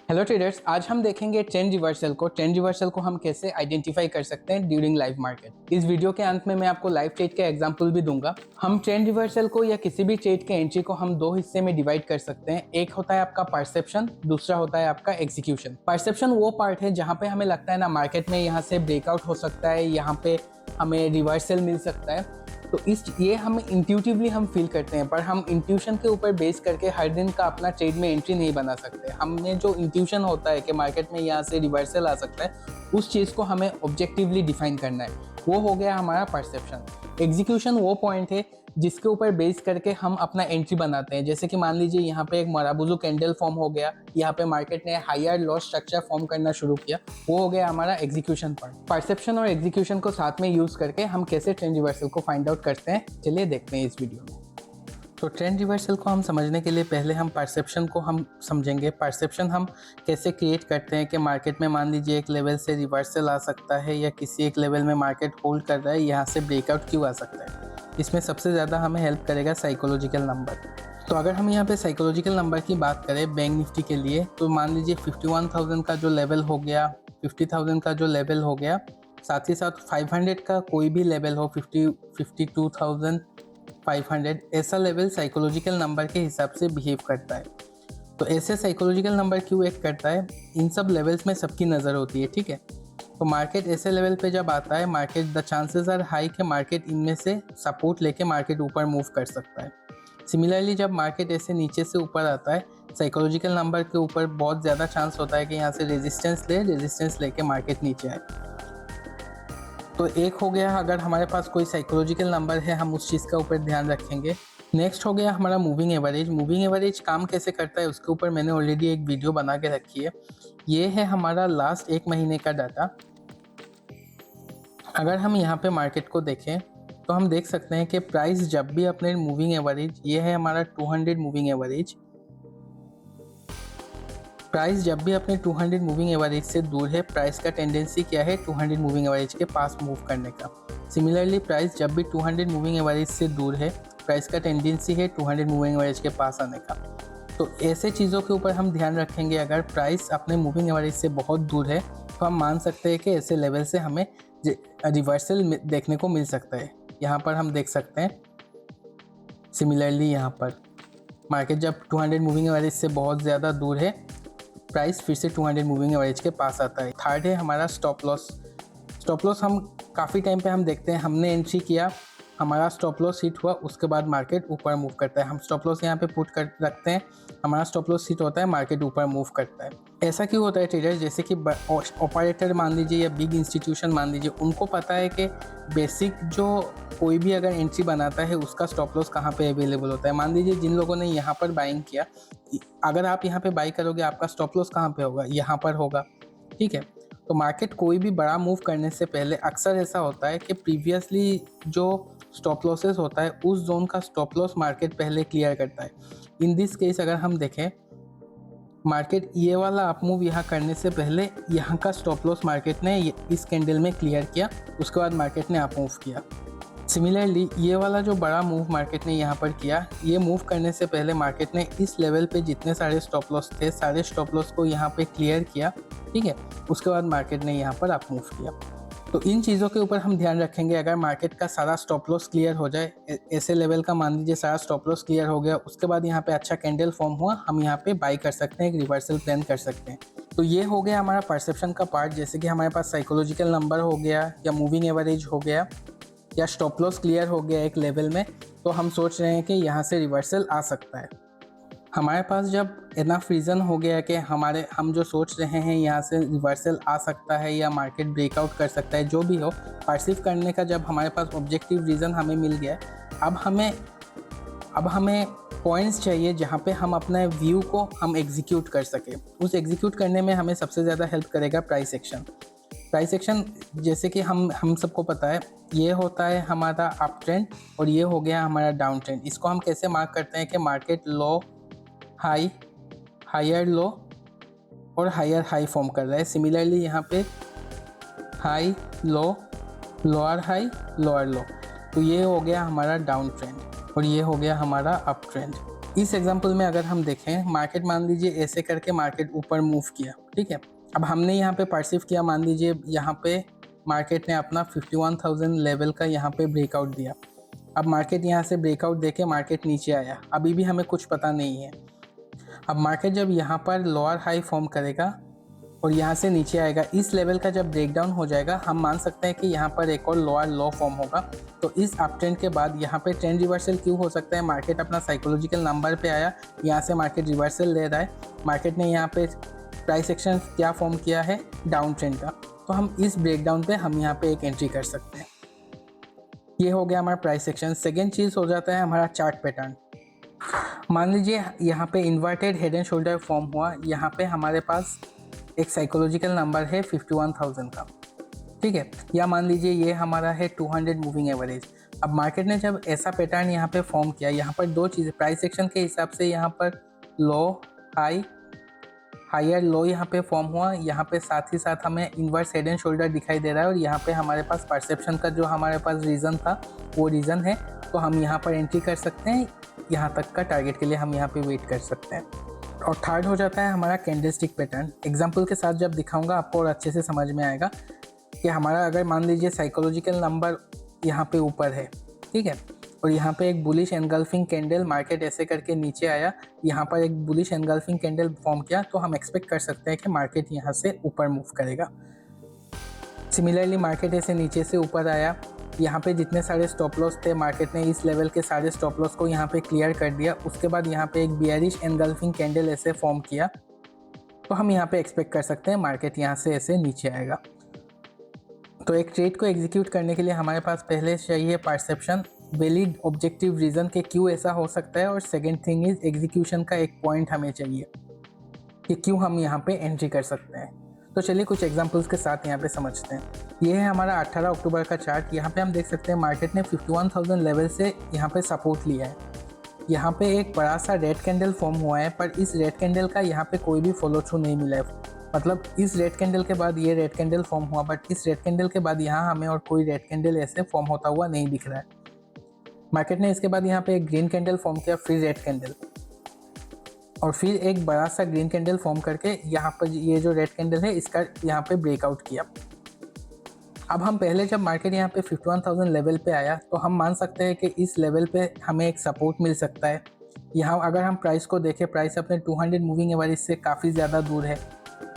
Hello traders, आज हम देखेंगे ट्रेंड रिवर्सल को हम कैसे आइडेंटिफाई कर सकते हैं ड्यूरिंग लाइव मार्केट। इस वीडियो के अंत में मैं आपको लाइव ट्रेड के एग्जांपल भी दूंगा। हम ट्रेंड रिवर्सल को या किसी भी ट्रेड के एंट्री को हम दो हिस्से में डिवाइड कर सकते हैं। एक होता है आपका परसेप्शन, दूसरा होता है आपका एग्जीक्यूशन। परसेप्शन वो पार्ट है जहाँ पे हमें लगता है ना मार्केट में यहाँ से ब्रेकआउट हो सकता है, यहाँ पे हमें रिवर्सल मिल सकता है। तो ये हम इंट्यूटिवली हम फील करते हैं, पर हम इंट्यूशन के ऊपर बेस करके हर दिन का अपना ट्रेड में एंट्री नहीं बना सकते। हमने जो इंट्यूशन होता है कि मार्केट में यहाँ से रिवर्सल आ सकता है, उस चीज़ को हमें ऑब्जेक्टिवली डिफाइन करना है। वो हो गया हमारा परसेप्शन। एग्जीक्यूशन वो पॉइंट है जिसके ऊपर बेस करके हम अपना एंट्री बनाते हैं। जैसे कि मान लीजिए यहाँ पे एक माराबुजू कैंडल फॉर्म हो गया, यहाँ पे मार्केट ने हायर लो स्ट्रक्चर फॉर्म करना शुरू किया, वो हो गया हमारा एग्जीक्यूशन पार्ट। परसेप्शन और एग्जीक्यूशन को साथ में यूज करके हम कैसे ट्रेंड रिवर्सल को फाइंड आउट करते हैं, चलिए देखते हैं इस वीडियो में। तो ट्रेंड रिवर्सल को हम समझने के लिए पहले हम परसेप्शन को हम समझेंगे। परसेप्शन हम कैसे क्रिएट करते हैं कि मार्केट में मान लीजिए एक लेवल से रिवर्सल आ सकता है या किसी एक लेवल में मार्केट होल्ड कर रहा है, यहाँ से ब्रेकआउट क्यों आ सकता है। इसमें सबसे ज़्यादा हमें हेल्प करेगा साइकोलॉजिकल नंबर। तो अगर हम यहाँ पे साइकोलॉजिकल नंबर की बात करें बैंक निफ्टी के लिए, तो मान लीजिए 51,000 का जो लेवल हो गया, 50,000 का जो लेवल हो गया, साथ ही साथ 500 का कोई भी लेवल हो, 52,500, ऐसा लेवल साइकोलॉजिकल नंबर के हिसाब से बिहेव करता है। तो ऐसे साइकोलॉजिकल नंबर क्यों एक्ट करता है, इन सब लेवल्स में सबकी नज़र होती है, ठीक है। तो मार्केट ऐसे लेवल पे जब आता है, market the chances are high कि मार्केट इनमें से सपोर्ट लेके मार्केट ऊपर मूव कर सकता है। सिमिलरली जब मार्केट ऐसे नीचे से ऊपर आता है, साइकोलॉजिकल नंबर के ऊपर बहुत ज़्यादा चांस होता है कि यहाँ से रेजिस्टेंस लेके मार्केट नीचे आए। तो एक हो गया, अगर हमारे पास कोई साइकोलॉजिकल नंबर है हम उस चीज़ का ऊपर ध्यान रखेंगे। नेक्स्ट हो गया हमारा मूविंग एवरेज। मूविंग एवरेज काम कैसे करता है उसके ऊपर मैंने ऑलरेडी एक वीडियो बना के रखी है। ये है हमारा लास्ट एक महीने का डाटा। अगर हम यहाँ पे मार्केट को देखें तो हम देख सकते हैं कि प्राइस जब भी अपने मूविंग एवरेज, ये है हमारा 200 मूविंग एवरेज, प्राइस जब भी अपने 200 मूविंग एवरेज से दूर है, प्राइस का टेंडेंसी क्या है 200 मूविंग एवरेज के पास मूव करने का। सिमिलरली प्राइस जब भी 200 मूविंग एवरेज से दूर है, प्राइस का टेंडेंसी है 200 मूविंग एवरेज के पास आने का। तो ऐसे चीज़ों के ऊपर हम ध्यान रखेंगे। अगर प्राइस अपने मूविंग एवरेज से बहुत दूर है तो हम मान सकते हैं कि ऐसे लेवल से हमें रिवर्सल देखने को मिल सकता है। यहाँ पर हम देख सकते हैं, सिमिलरली यहाँ पर मार्केट जब 200 मूविंग एवरेज से बहुत ज़्यादा दूर है, प्राइस फिर से 200 मूविंग एवरेज के पास आता है। थर्ड है हमारा स्टॉप लॉस। स्टॉप लॉस हम काफ़ी टाइम पे हम देखते हैं, हमने एंट्री किया, हमारा स्टॉप लॉस हिट हुआ, उसके बाद मार्केट ऊपर मूव करता है। हम स्टॉप लॉस यहाँ पे पुट कर रखते हैं, हमारा स्टॉप लॉस हिट होता है, मार्केट ऊपर मूव करता है। ऐसा क्यों होता है ट्रेडर, जैसे कि ऑपरेटर मान लीजिए या बिग इंस्टीट्यूशन मान लीजिए, उनको पता है कि बेसिक जो कोई भी अगर एंट्री बनाता है उसका स्टॉप लॉस कहाँ पे अवेलेबल होता है। मान लीजिए जिन लोगों ने यहाँ पर बाइंग किया, अगर आप यहाँ पे बाई करोगे आपका स्टॉप लॉस कहाँ पे होगा, यहाँ पर होगा, ठीक है। तो मार्केट कोई भी बड़ा मूव करने से पहले अक्सर ऐसा होता है कि प्रीवियसली जो स्टॉप लॉसेस होता है उस जोन का स्टॉप लॉस मार्केट पहले क्लियर करता है। इन दिस केस अगर हम देखें, मार्केट ये वाला अप मूव यहाँ करने से पहले यहाँ का स्टॉप लॉस मार्केट ने इस कैंडल में क्लियर किया, उसके बाद मार्केट ने अप मूव किया। सिमिलरली ये वाला जो बड़ा मूव मार्केट ने यहाँ पर किया, ये मूव करने से पहले मार्केट ने इस लेवल पे जितने सारे स्टॉप लॉस थे, सारे स्टॉप लॉस को यहाँ पे क्लियर किया, ठीक है। उसके बाद मार्केट ने यहाँ पर अप मूव किया। तो इन चीज़ों के ऊपर हम ध्यान रखेंगे। अगर मार्केट का सारा स्टॉप लॉस क्लियर हो जाए, ऐसे लेवल का मान लीजिए सारा स्टॉप लॉस क्लियर हो गया, उसके बाद यहाँ पे अच्छा कैंडल फॉर्म हुआ, हम यहाँ पे बाई कर सकते हैं, एक रिवर्सल प्लान कर सकते हैं। तो ये हो गया हमारा परसेप्शन का पार्ट। जैसे कि हमारे पास साइकोलॉजिकल नंबर हो गया या मूविंग एवरेज हो गया या स्टॉप लॉस क्लियर हो गया एक लेवल में, तो हम सोच रहे हैं कि यहाँ से रिवर्सल आ सकता है। हमारे पास जब इनफ रीज़न हो गया कि हम जो सोच रहे हैं यहाँ से रिवर्सल आ सकता है या मार्केट ब्रेकआउट कर सकता है, जो भी हो परसीव करने का जब हमारे पास ऑब्जेक्टिव रीज़न हमें मिल गया है, अब हमें पॉइंट्स चाहिए जहाँ पे हम अपना व्यू को हम एग्जीक्यूट कर सकें। उस एग्जीक्यूट करने में हमें सबसे ज़्यादा हेल्प करेगा प्राइस एक्शन। प्राइस एक्शन जैसे कि हम सबको पता है, ये होता है हमारा अप ट्रेंड और ये हो गया हमारा डाउन ट्रेंड। इसको हम कैसे मार्क करते हैं कि मार्केट लो हाई, हायर लो और हायर हाई फॉर्म कर रहा है। सिमिलरली यहाँ पे high low, lower high, lower लो, तो ये हो गया हमारा डाउन ट्रेंड और ये हो गया हमारा अप ट्रेंड। इस एग्जांपल में अगर हम देखें, मार्केट मान लीजिए ऐसे करके मार्केट ऊपर मूव किया, ठीक है। अब हमने यहाँ पे परसीव किया, मान लीजिए यहाँ पे मार्केट ने अपना 51,000 लेवल का यहाँ पे ब्रेकआउट दिया। अब मार्केट यहाँ से ब्रेकआउट देके मार्केट नीचे आया, अभी भी हमें कुछ पता नहीं है। अब मार्केट जब यहाँ पर लोअर हाई फॉर्म करेगा और यहाँ से नीचे आएगा, इस लेवल का जब ब्रेकडाउन हो जाएगा, हम मान सकते हैं कि यहाँ पर एक और लोअर लो फॉर्म होगा। तो इस अप ट्रेंड के बाद यहाँ पे ट्रेंड रिवर्सल क्यों हो सकता है? मार्केट अपना साइकोलॉजिकल नंबर पे आया, यहाँ से मार्केट रिवर्सल ले रहा है, मार्केट ने यहाँ पे प्राइस एक्शन क्या फॉर्म किया है? डाउन ट्रेंड का। तो हम इस ब्रेकडाउन पे हम यहाँ पे एक एंट्री कर सकते हैं। ये हो गया हमारा प्राइस एक्शन। सेकेंड चीज़ हो जाता है हमारा चार्ट पैटर्न। मान लीजिए यहाँ पे inverted head and shoulder form हुआ, यहाँ पे हमारे पास एक साइकोलॉजिकल नंबर है 51,000 का, ठीक है। या मान लीजिए ये हमारा है 200 मूविंग एवरेज। अब मार्केट ने जब ऐसा पैटर्न यहाँ पे फॉर्म किया, यहाँ पर दो चीज़ें प्राइस एक्शन के हिसाब से, यहाँ पर लो हाई, हायर लो यहाँ पे फॉर्म हुआ, यहाँ पे साथ ही साथ हमें इन्वर्स हेड एंड शोल्डर दिखाई दे रहा है, और यहाँ पे हमारे पास परसेप्शन का जो हमारे पास रीज़न था वो रीज़न है। तो हम यहाँ पर एंट्री कर सकते हैं, यहाँ तक का टारगेट के लिए हम यहाँ पे वेट कर सकते हैं। और थर्ड हो जाता है हमारा कैंडलस्टिक पैटर्न। एग्जांपल के साथ जब दिखाऊंगा आपको और अच्छे से समझ में आएगा कि हमारा अगर मान लीजिए साइकोलॉजिकल नंबर यहाँ पे ऊपर है, ठीक है, और यहाँ पे एक बुलिश एनगल्फिंग कैंडल, मार्केट ऐसे करके नीचे आया, यहाँ पर एक बुलिश एनगल्फिंग कैंडल फॉर्म किया, तो हम एक्सपेक्ट कर सकते हैं कि मार्केट यहाँ से ऊपर मूव करेगा। सिमिलरली मार्केट ऐसे नीचे से ऊपर आया, यहाँ पे जितने सारे स्टॉप लॉस थे मार्केट ने इस लेवल के सारे स्टॉप लॉस को यहाँ पे क्लियर कर दिया। उसके बाद यहाँ पे एक बियरिश एनगल्फिंग कैंडल ऐसे फॉर्म किया, तो हम यहाँ पे एक्सपेक्ट कर सकते हैं मार्केट यहाँ से ऐसे नीचे आएगा। तो एक ट्रेड को एग्जीक्यूट करने के लिए हमारे पास पहले चाहिए परसेप्शन, वैलिड ऑब्जेक्टिव रीज़न के क्यों ऐसा हो सकता है, और सेकेंड थिंग इज एग्जीक्यूशन का एक पॉइंट हमें चाहिए कि क्यों हम यहाँ पे एंट्री कर सकते हैं। तो चलिए कुछ एग्जांपल्स के साथ यहाँ पे समझते हैं। ये है हमारा 18 अक्टूबर का चार्ट। यहाँ पे हम देख सकते हैं मार्केट ने 51,000 लेवल से यहाँ पे सपोर्ट लिया है। यहाँ पे एक बड़ा सा रेड कैंडल फॉर्म हुआ है, पर इस रेड कैंडल का यहाँ पे कोई भी फॉलो थ्रू नहीं मिला है। मतलब इस रेड कैंडल के बाद ये रेड कैंडल फॉर्म हुआ, बट इस रेड कैंडल के बाद यहाँ हमें और कोई रेड कैंडल ऐसे फॉर्म होता हुआ नहीं दिख रहा है। मार्केट ने इसके बाद यहाँ पे एक ग्रीन कैंडल फॉर्म किया, फिर रेड कैंडल, और फिर एक बड़ा सा ग्रीन कैंडल फॉर्म करके यहाँ पर ये जो रेड कैंडल है इसका यहाँ पे ब्रेकआउट किया। अब हम पहले जब मार्केट यहाँ पे 51,000 लेवल पे आया, तो हम मान सकते हैं कि इस लेवल पे हमें एक सपोर्ट मिल सकता है। यहाँ अगर हम प्राइस को देखें, प्राइस अपने 200 मूविंग एवरेज से काफ़ी ज़्यादा दूर है।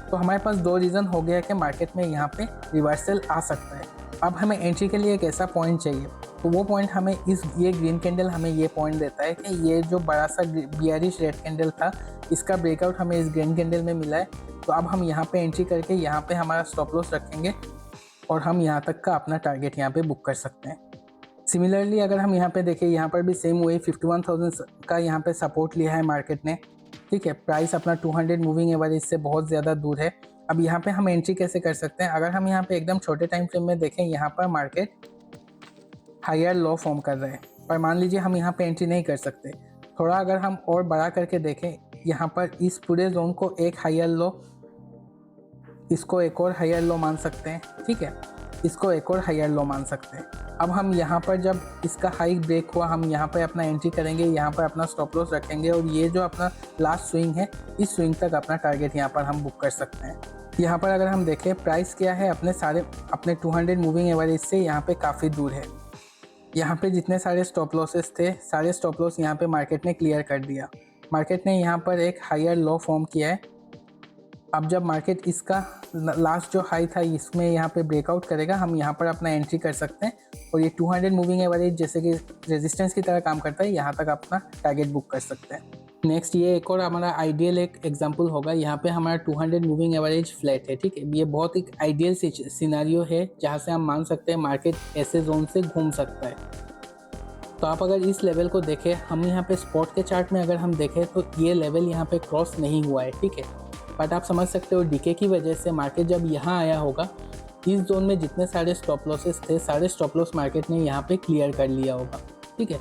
तो हमारे पास दो रीज़न हो गया कि मार्केट में यहाँ पे रिवर्सल आ सकता है। अब हमें एंट्री के लिए एक ऐसा पॉइंट चाहिए, तो वो पॉइंट हमें ये ग्रीन कैंडल हमें ये पॉइंट देता है कि ये जो बड़ा सा बियरिश रेड कैंडल था, इसका ब्रेकआउट हमें इस ग्रीन कैंडल में मिला है। तो अब हम यहाँ पे एंट्री करके यहाँ पे हमारा स्टॉप लॉस रखेंगे और हम यहाँ तक का अपना टारगेट यहाँ पे बुक कर सकते हैं। सिमिलरली अगर हम यहाँ पे देखें, यहाँ पर भी सेम वही 51,000 का यहाँ पे सपोर्ट लिया है मार्केट ने, ठीक है। प्राइस अपना 200 मूविंग एवरेज से बहुत ज़्यादा दूर है। अब यहाँ पे हम एंट्री कैसे कर सकते हैं? अगर हम यहाँ पे एकदम छोटे टाइम फ्रेम में देखें, यहाँ पर मार्केट हायर लो फॉर्म कर रहे हैं, पर मान लीजिए हम यहाँ पे एंट्री नहीं कर सकते। थोड़ा अगर हम और बड़ा करके देखें, यहाँ पर इस पूरे जोन को एक हायर लो, इसको एक और हायर लो मान सकते हैं, ठीक है, इसको एक और हायर लो मान सकते हैं। अब हम यहाँ पर जब इसका हाई ब्रेक हुआ, हम यहाँ पर अपना एंट्री करेंगे, यहाँ पर अपना स्टॉप लॉस रखेंगे, और ये जो अपना लास्ट स्विंग है, इस स्विंग तक अपना टारगेट यहाँ पर हम बुक कर सकते हैं। यहाँ पर अगर हम देखें, प्राइस क्या है अपने 200 मूविंग एवरेज से यहाँ पे काफ़ी दूर है। यहाँ पे जितने सारे स्टॉप लॉसेस थे, सारे स्टॉप लॉस यहाँ पे मार्केट ने क्लियर कर दिया। मार्केट ने यहाँ पर एक हायर लो फॉर्म किया है। अब जब मार्केट इसका लास्ट जो हाई था इसमें यहाँ पे ब्रेकआउट करेगा, हम यहाँ पर अपना एंट्री कर सकते हैं, और ये 200 मूविंग एवरेज जैसे कि रेजिस्टेंस की तरह काम करता है, यहाँ तक अपना टारगेट बुक कर सकते हैं। नेक्स्ट ये एक और हमारा आइडियल एक एग्जांपल होगा। यहाँ पे हमारा 200 मूविंग एवरेज फ्लैट है, ठीक है। ये बहुत एक आइडियल सिनारियो है जहाँ से हम मान सकते हैं मार्केट ऐसे जोन से घूम सकता है। तो आप अगर इस लेवल को देखें, हम यहाँ पे स्पॉट के चार्ट में अगर हम देखें तो ये लेवल यहाँ पे क्रॉस नहीं हुआ है, ठीक है। बट आप समझ सकते हो डीके की वजह से मार्केट जब यहाँ आया होगा, इस जोन में जितने सारे स्टॉप लॉसेस थे, सारे स्टॉप लॉस मार्केट ने यहाँ पे क्लियर कर लिया होगा, ठीक है।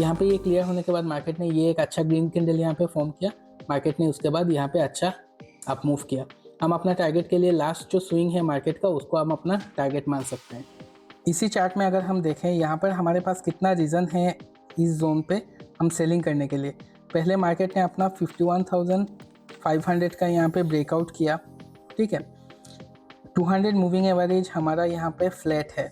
यहाँ पे ये क्लियर होने के बाद मार्केट ने ये एक अच्छा ग्रीन कैंडल यहाँ पे फॉर्म किया। मार्केट ने उसके बाद यहाँ पे अच्छा अप मूव किया। हम अपना टारगेट के लिए लास्ट जो स्विंग है मार्केट का, उसको हम अपना टारगेट मान सकते हैं। इसी चार्ट में अगर हम देखें, यहाँ पर हमारे पास कितना रीज़न है इस जोन पे हम सेलिंग करने के लिए। पहले मार्केट ने अपना 51,500 का यहाँ पे ब्रेकआउट किया, ठीक है। 200 मूविंग एवरेज हमारा यहाँ पे फ्लैट है,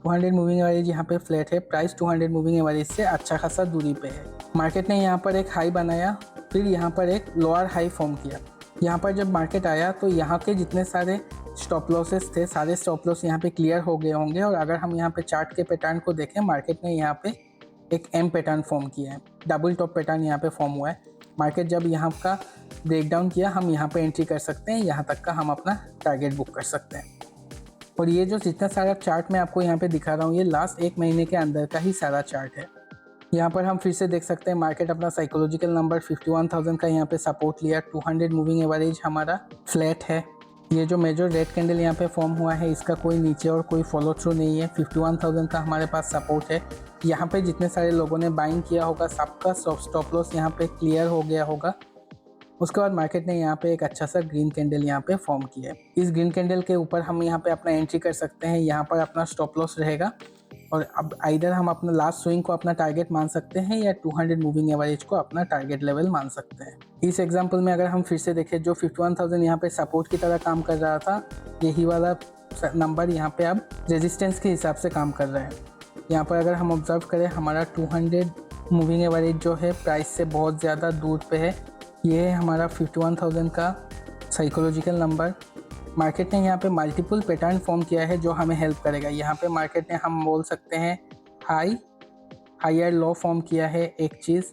200 मूविंग एवरेज यहाँ पे फ्लैट है, प्राइस 200 मूविंग एवरेज से अच्छा खासा दूरी पे है। मार्केट ने यहाँ पर एक हाई बनाया, फिर यहाँ पर एक लोअर हाई फॉर्म किया। यहाँ पर जब मार्केट आया तो यहाँ के जितने सारे स्टॉप लॉसेस थे, सारे स्टॉप लॉस यहाँ पे क्लियर हो गए होंगे। और अगर हम यहाँ पे चार्ट के पैटर्न को देखें, मार्केट ने यहाँ पे एक एम पैटर्न फॉर्म किया है, डबल टॉप पैटर्न यहाँ पे फॉर्म हुआ है। मार्केट जब यहाँ का ब्रेकडाउन किया, हम यहाँ पे एंट्री कर सकते हैं, यहाँ तक का हम अपना टारगेट बुक कर सकते हैं। और ये जो जितना सारा चार्ट मैं आपको यहाँ पे दिखा रहा हूँ, ये लास्ट 1 महीने के अंदर का ही सारा चार्ट है। यहाँ पर हम फिर से देख सकते हैं मार्केट अपना साइकोलॉजिकल नंबर 51,000 का यहाँ पे सपोर्ट लिया। 200 मूविंग एवरेज हमारा फ्लैट है। ये जो मेजर रेड कैंडल यहाँ पे फॉर्म हुआ है, इसका कोई नीचे और कोई फॉलो थ्रू नहीं है। 51,000 का हमारे पास सपोर्ट है। यहाँ पे जितने सारे लोगों ने बाइंग किया होगा, सबका स्टॉप लॉस यहाँ पे क्लियर हो गया होगा। उसके बाद मार्केट ने यहाँ पे एक अच्छा सा ग्रीन कैंडल यहाँ पे फॉर्म किया है। इस ग्रीन कैंडल के ऊपर हम यहाँ पे अपना एंट्री कर सकते हैं। यहाँ पर अपना स्टॉप लॉस रहेगा और अब आइदर हम अपना लास्ट स्विंग को अपना टारगेट मान सकते हैं या 200 मूविंग एवरेज को अपना टारगेट लेवल मान सकते हैं। इस एग्जांपल में अगर हम फिर से देखें, जो 51,000 यहाँ पे सपोर्ट की तरह काम कर रहा था, यही वाला नंबर यहाँ पे अब रेजिस्टेंस के हिसाब से काम कर रहा है। यहाँ पर अगर हम ऑब्जर्व करें, हमारा 200 मूविंग एवरेज जो है प्राइस से बहुत ज़्यादा दूर पे है। ये है हमारा 51,000 का साइकोलॉजिकल नंबर। मार्केट ने यहाँ पे मल्टीपल पैटर्न फॉर्म किया है जो हमें हेल्प करेगा। यहाँ पे मार्केट ने, हम बोल सकते हैं, हायर लो फॉर्म किया है एक चीज़।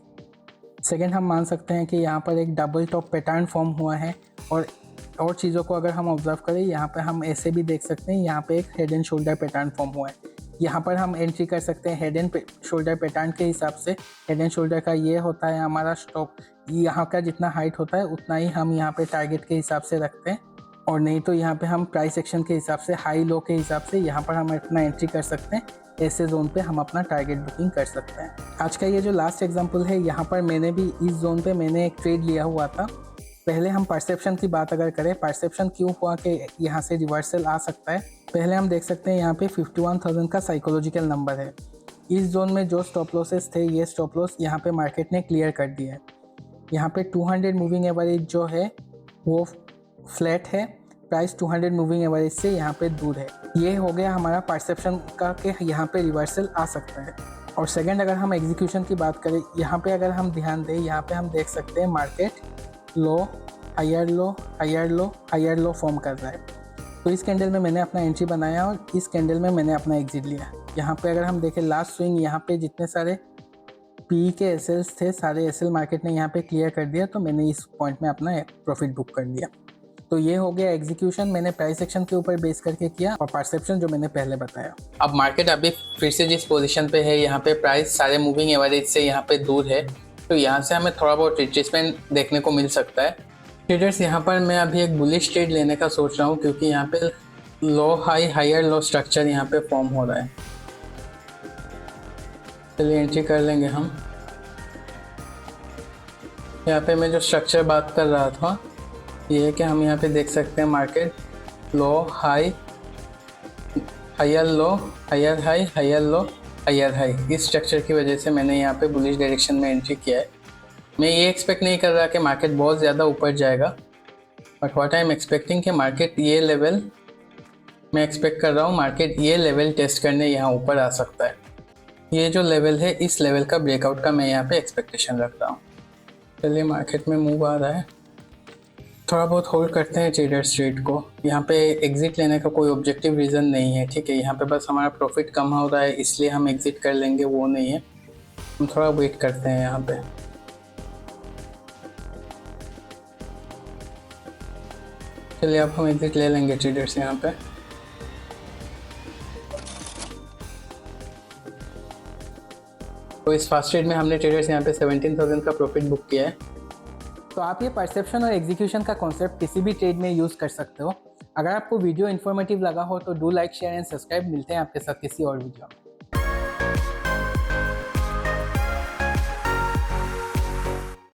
सेकंड, हम मान सकते हैं कि यहाँ पर एक डबल टॉप पैटर्न फॉर्म हुआ है। और चीज़ों को अगर हम ऑब्जर्व करें, यहाँ पे हम ऐसे भी देख सकते हैं, यहाँ पे एक head and shoulder pattern form हुआ है। यहाँ पर हम एंट्री कर सकते हैं हेड एंड शोल्डर पैटर्न के हिसाब से। हेड एंड शोल्डर का ये होता है हमारा स्टॉप, यहाँ का जितना हाइट होता है उतना ही हम यहाँ पे टारगेट के हिसाब से रखते हैं। और नहीं तो यहाँ पे हम प्राइस एक्शन के हिसाब से, हाई लो के हिसाब से यहाँ पर हम अपना एंट्री कर सकते हैं। ऐसे जोन पे हम अपना टारगेट बुकिंग कर सकते हैं। आज का ये जो लास्ट एग्जांपल है, यहाँ पर मैंने भी इस जोन पे मैंने एक ट्रेड लिया हुआ था। पहले हम परसेप्शन की बात अगर करें, परसेप्शन क्यों हुआ कि यहाँ से रिवर्सल आ सकता है, पहले हम देख सकते हैं यहाँ पे 51,000 का साइकोलॉजिकल नंबर है। इस जोन में जो स्टॉप लॉसेस थे, ये स्टॉप लॉस यहाँ पे मार्केट ने क्लियर कर दिया है। यहाँ पे 200 मूविंग एवरेज जो है वो फ्लैट है, प्राइस 200 मूविंग एवरेज से यहाँ पे दूर है। ये हो गया हमारा परसेप्शन का कि यहाँ पे रिवर्सल आ सकता है। और सेकंड, अगर हम एग्जीक्यूशन की बात करें, यहाँ पे अगर हम ध्यान दें, यहाँ पे हम देख सकते हैं market low, higher low, higher low, higher low form कर रहा है। तो इस कैंडल में मैंने अपना एंट्री बनाया और इस कैंडल में मैंने अपना एग्जिट लिया। यहाँ पे अगर हम देखें लास्ट स्विंग, यहाँ पे जितने सारे पी के एसएल्स थे, सारे एसएल मार्केट ने यहाँ पे क्लियर कर दिया। तो मैंने इस पॉइंट में अपना प्रॉफिट बुक कर लिया। तो ये हो गया एग्जीक्यूशन, मैंने प्राइस एक्शन के ऊपर बेस करके किया, और परसेप्शन जो मैंने पहले बताया। अब मार्केट अभी फिर से जिस पोजीशन पे है, यहाँ पे प्राइस सारे मूविंग एवरेज से यहाँ पे दूर है। तो यहाँ से हमें थोड़ा बहुत रिट्रेसमेंट देखने को मिल सकता है। ट्रेडर्स, यहाँ पर मैं अभी एक बुलिश ट्रेड लेने का सोच रहा हूँ, क्योंकि यहाँ पे लो हाई, हायर लो स्ट्रक्चर यहाँ पे फॉर्म हो रहा है। चलिए एंट्री कर लेंगे हम। यहाँ पे मैं जो स्ट्रक्चर बात कर रहा था, ये है कि हम यहाँ पे देख सकते हैं market low high, higher low, higher high, higher low, higher high. इस स्ट्रक्चर की वजह से मैंने यहाँ पे बुलिश डायरेक्शन में एंट्री किया है। मैं ये एक्सपेक्ट नहीं कर रहा कि मार्केट बहुत ज़्यादा ऊपर जाएगा, but what I am expecting कि मार्केट ये लेवल, मैं एक्सपेक्ट कर रहा हूँ मार्केट ये लेवल टेस्ट करने यहाँ ऊपर आ सकता है। ये जो लेवल है, इस लेवल का ब्रेकआउट का मैं यहाँ पे एक्सपेक्टेशन रख रहा हूँ। चलिए मार्केट में मूव आ रहा है, थोड़ा बहुत होल्ड करते हैं ट्रेडर्स ट्रेड को। यहाँ पे एग्जिट लेने का कोई ऑब्जेक्टिव रीज़न नहीं है, ठीक है। यहाँ पे बस हमारा प्रॉफिट कम हो रहा है इसलिए हम एग्जिट कर लेंगे, वो नहीं है। हम थोड़ा वेट करते हैं यहाँ पे। चलिए अब हम एग्जिट ले लेंगे ट्रेडर्स यहाँ पे। तो इस फास्ट ट्रेड में हमने ट्रेडर्स यहाँ पे 17,000 का प्रॉफिट बुक किया है। तो आप ये परसेप्शन और एग्जीक्यूशन का कॉन्सेप्ट किसी भी ट्रेड में यूज़ कर सकते हो। अगर आपको वीडियो इन्फॉर्मेटिव लगा हो तो do like, share and subscribe. मिलते हैं आपके साथ किसी और वीडियो में।